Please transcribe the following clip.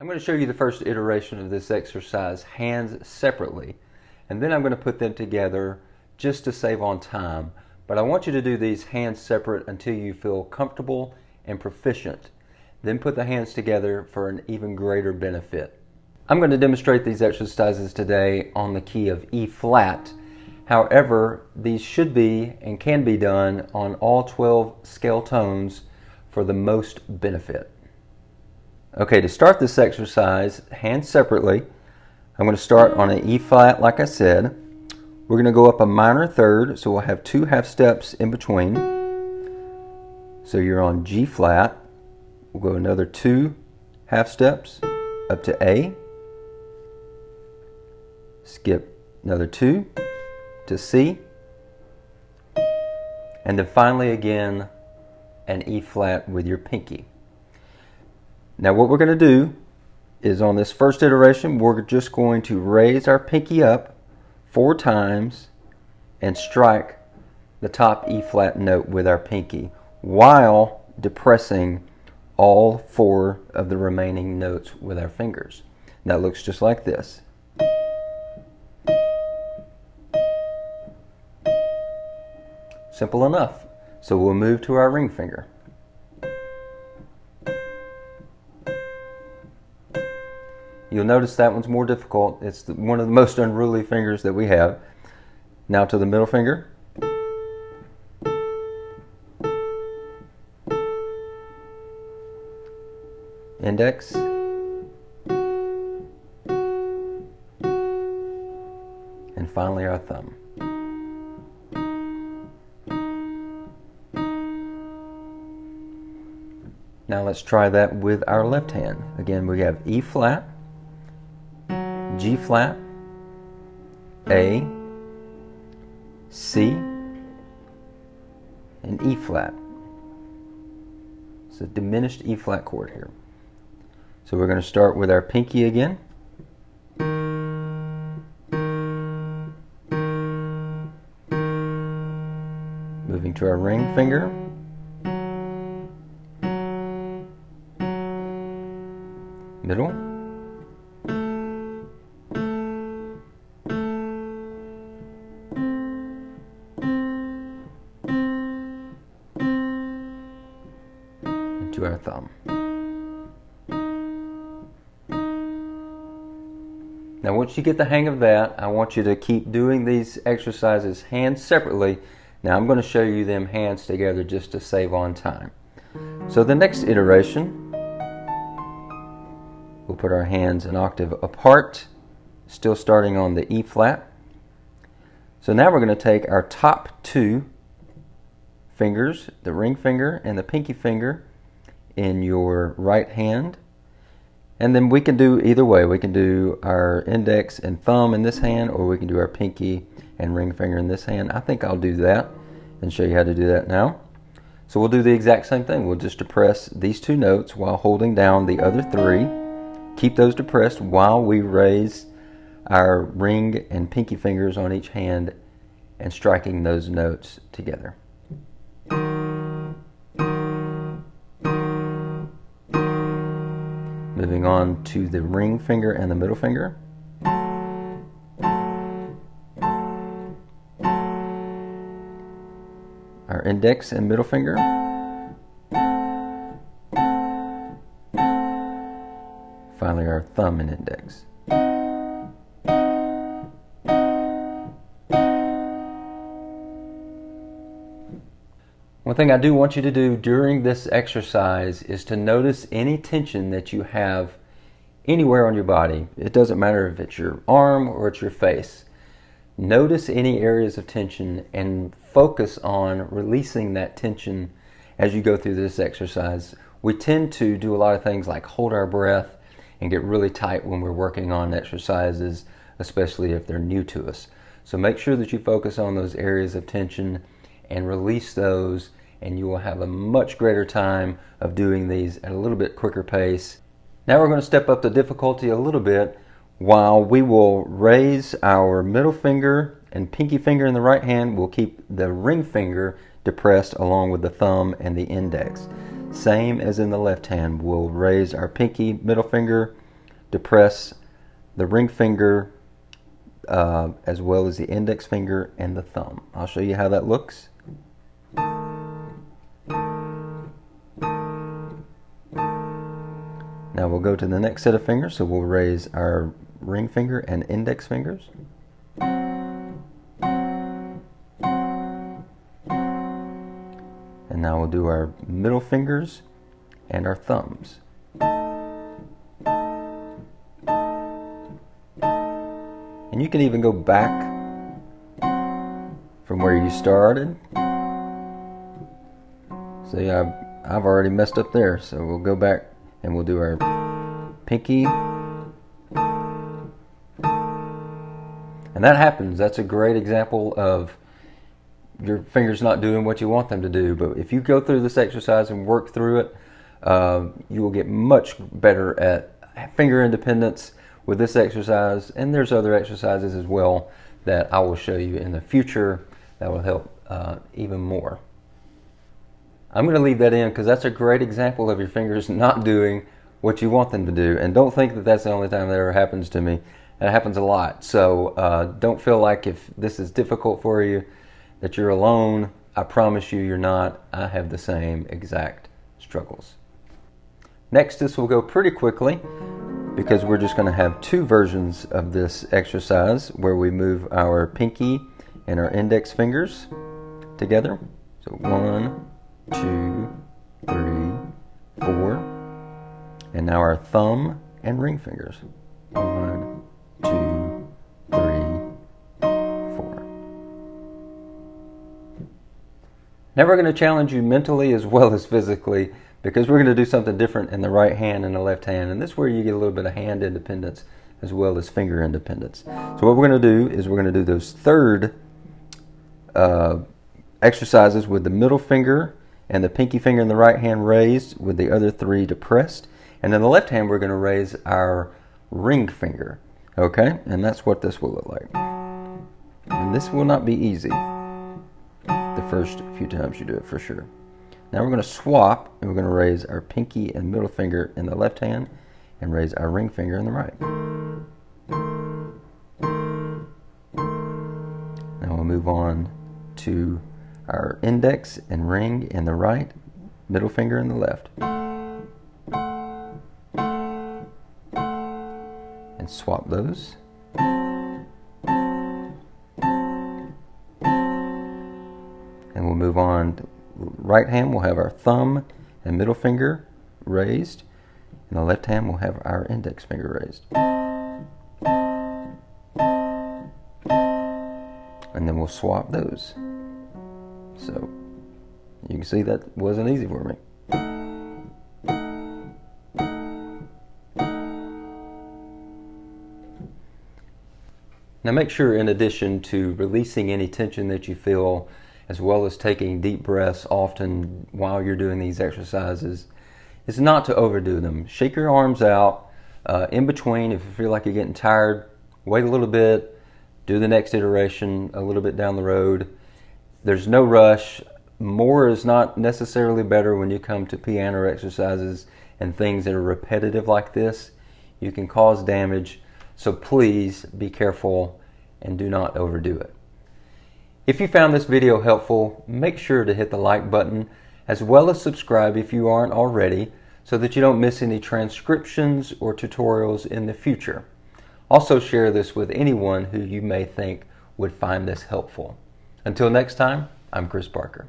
I'm going to show you the first iteration of this exercise, hands separately, and then I'm going to put them together just to save on time. But I want you to do these hands separate until you feel comfortable and proficient. Then put the hands together for an even greater benefit. I'm going to demonstrate these exercises today on the key of E flat. However, these should be and can be done on all 12 scale tones for the most benefit. Okay, to start this exercise, hands separately, I'm going to start on an E flat like I said. We're going to go up a minor third, so we'll have 2 half steps in between. So you're on G flat. We'll go another 2 half steps up to A. Skip another 2 to C. And then finally again an E flat with your pinky. Now what we're going to do is on this first iteration, we're just going to raise our pinky up 4 times and strike the top E flat note with our pinky while depressing all 4 of the remaining notes with our fingers. Now it looks just like this. Simple enough. So we'll move to our ring finger. You'll notice that one's more difficult. It's one of the most unruly fingers that we have. Now to the middle finger. Index. And finally our thumb. Now let's try that with our left hand. Again, we have E flat, G flat, A, C, and E flat. It's a diminished E flat chord here. So we're going to start with our pinky again. Moving to our ring finger. Middle. And to our thumb. Now once you get the hang of that, I want you to keep doing these exercises hands separately. Now I'm going to show you them hands together just to save on time. So the next iteration, we'll put our hands an octave apart, still starting on the E flat. So now we're going to take our top 2 fingers, the ring finger and the pinky finger, in your right hand. And then we can do either way. We can do our index and thumb in this hand, or we can do our pinky and ring finger in this hand. I think I'll do that and show you how to do that now. So we'll do the exact same thing. We'll just depress these 2 notes while holding down the other 3. Keep those depressed while we raise our ring and pinky fingers on each hand and striking those notes together. Moving on to the ring finger and the middle finger. Our index and middle finger. Finally our thumb and index. One thing I do want you to do during this exercise is to notice any tension that you have anywhere on your body. It doesn't matter if it's your arm or it's your face. Notice any areas of tension and focus on releasing that tension as you go through this exercise. We tend to do a lot of things like hold our breath and get really tight when we're working on exercises, especially if they're new to us. So make sure that you focus on those areas of tension and release those, and you will have a much greater time of doing these at a little bit quicker pace. Now we're going to step up the difficulty a little bit while we will raise our middle finger and pinky finger in the right hand. We'll keep the ring finger depressed along with the thumb and the index. Same as in the left hand, we'll raise our pinky, middle finger, depress the ring finger as well as the index finger and the thumb. I'll show you how that looks. Now we'll go to the next set of fingers, so we'll raise our ring finger and index fingers. And now we'll do our middle fingers and our thumbs. And you can even go back from where you started. See, I've already messed up there, so we'll go back and we'll do our pinky. And that happens. That's a great example of your fingers not doing what you want them to do. But if you go through this exercise and work through it, you will get much better at finger independence with this exercise. And there's other exercises as well that I will show you in the future that will help even more. I'm going to leave that in because that's a great example of your fingers not doing what you want them to do. And don't think that that's the only time that ever happens to me. It happens a lot. So don't feel like if this is difficult for you that you're alone. I promise you, you're not. I have the same exact struggles. Next, this will go pretty quickly because we're just going to have two versions of this exercise where we move our pinky and our index fingers together. So 1, 2, 3, 4. And now our thumb and ring fingers. 1, 2, 3, 4. Now we're going to challenge you mentally as well as physically because we're going to do something different in the right hand and the left hand. And this is where you get a little bit of hand independence as well as finger independence. So what we're going to do is we're going to do those third exercises with the middle finger and the pinky finger in the right hand raised with the other 3 depressed. And in the left hand, we're going to raise our ring finger. Okay? And that's what this will look like. And this will not be easy the first few times you do it for sure. Now we're going to swap and we're going to raise our pinky and middle finger in the left hand and raise our ring finger in the right. Now we'll move on to our index and ring in the right, middle finger in the left. And swap those. And we'll move on to right hand, we'll have our thumb and middle finger raised. In the left hand, we'll have our index finger raised. And then we'll swap those. So you can see that wasn't easy for me. Now make sure, in addition to releasing any tension that you feel, as well as taking deep breaths often while you're doing these exercises, is not to overdo them. Shake your arms out in between. If you feel like you're getting tired, wait a little bit, do the next iteration a little bit down the road. There's no rush. More is not necessarily better when you come to piano exercises and things that are repetitive like this. You can cause damage, so please be careful and do not overdo it. If you found this video helpful, make sure to hit the like button as well as subscribe if you aren't already so that you don't miss any transcriptions or tutorials in the future. Also share this with anyone who you may think would find this helpful. Until next time, I'm Chris Parker.